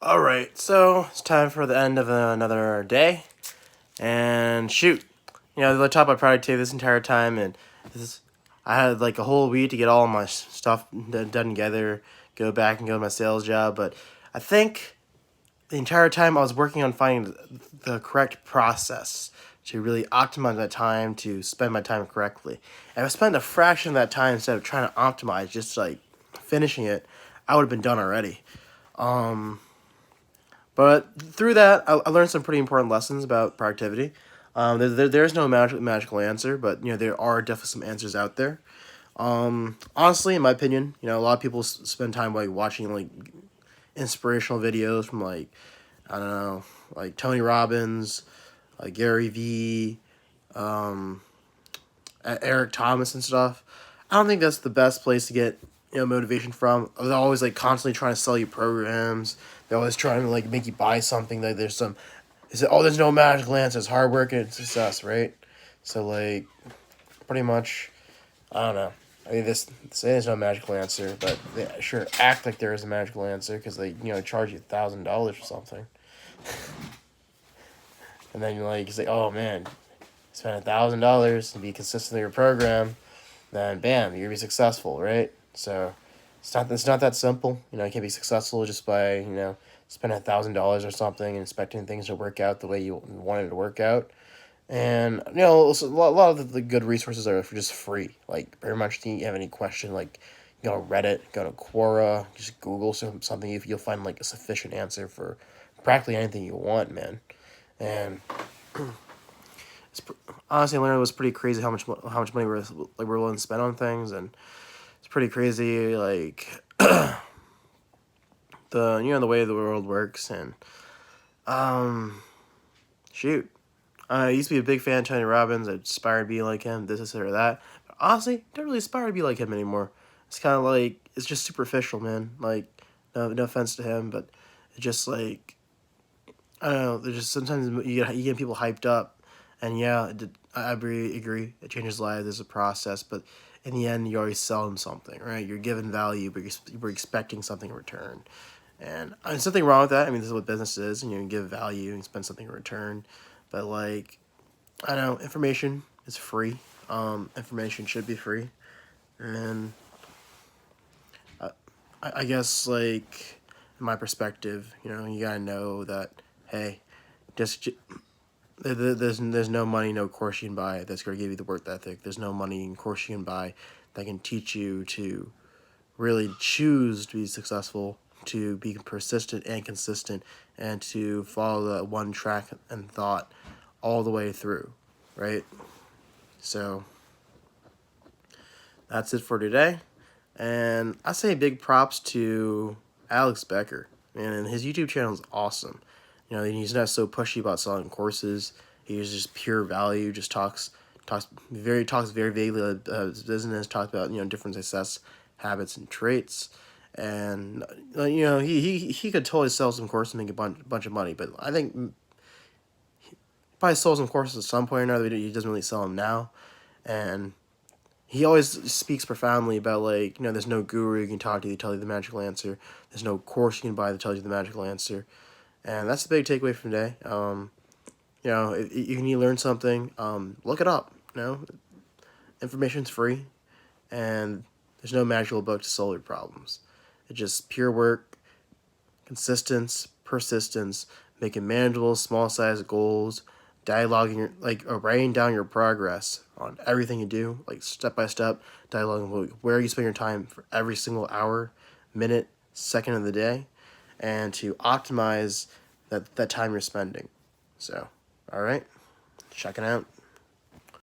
Alright, so it's time for the end of another day. And shoot. The top of productivity this entire time, and I had like a whole week to get all my stuff done together, go back and go to my sales job, but I think the entire time I was working on finding the correct process to really optimize that time, to spend my time correctly. And if I spent a fraction of that time instead of trying to optimize, just like finishing it, I would have been done already. But through that, I learned some pretty important lessons about productivity. There's no magical answer, but there are definitely some answers out there. Honestly, in my opinion, a lot of people spend time like watching like inspirational videos from like I don't know, like Tony Robbins, like Gary Vee, Eric Thomas and stuff. I don't think that's the best place to get motivation from. They're always like constantly trying to sell you programs. They're always trying to like make you buy something. Like there's some, they say, oh, there's no magical answer. It's hard work and success, right? So like, pretty much, I don't know. I mean, this say there's no magical answer, but they sure act like there is a magical answer because they charge you $1,000 for something, and then you say, oh man, spend $1,000 to be consistent in your program, then bam, you're gonna be successful, right? So it's not that simple. You can't be successful just by spending $1,000 or something and expecting things to work out the way you wanted it to work out. And a lot of the good resources are just free. Like pretty much, if you have any question, like go to Reddit, go to Quora, just Google something. If you'll find like a sufficient answer for practically anything you want, man. And honestly, I learned it was pretty crazy how much money we're willing to spend on things, and it's pretty crazy like the way the world works. And shoot, I used to be a big fan of Tony Robbins. I aspired to be like him, this or that. But honestly, don't really aspire to be like him anymore. It's kind of like it's just superficial, man. Like no offense to him, but it's just like I don't know. There's just sometimes you get people hyped up, and yeah, I agree. It changes lives. There's a process, but in the end, you always sell them something, right? You're given value, but you're expecting something in return. And there's nothing wrong with that. I mean, this is what business is, and you give value and spend something in return. But like, I don't know, information is free. Information should be free, and I guess like in my perspective, you gotta know that hey, just there's no money, no course you can buy that's gonna give you the work ethic. There's no money and course you can buy that can teach you to really choose to be successful, to be persistent and consistent, and to follow the one track and thought all the way through, right? So that's it for today. And I say big props to Alex Becker. Man, his YouTube channel is awesome. He's not so pushy about selling courses. He's just pure value. Just talks very vaguely about his business. Talks about different success habits and traits. And he could totally sell some courses and make a bunch of money. But I think he probably sold some courses at some point or another. He doesn't really sell them now. And he always speaks profoundly about there's no guru you can talk to tell you the magical answer. There's no course you can buy that tells you the magical answer, and that's the big takeaway from today. If you need to learn something, look it up. Information's free, and there's no magical book to solve your problems. It's just pure work, consistence, persistence, making manageable, small-sized goals, dialoguing writing down your progress on everything you do, like step by step, dialoguing where you spend your time for every single hour, minute, second of the day, and to optimize that time you're spending. So, all right, check it out.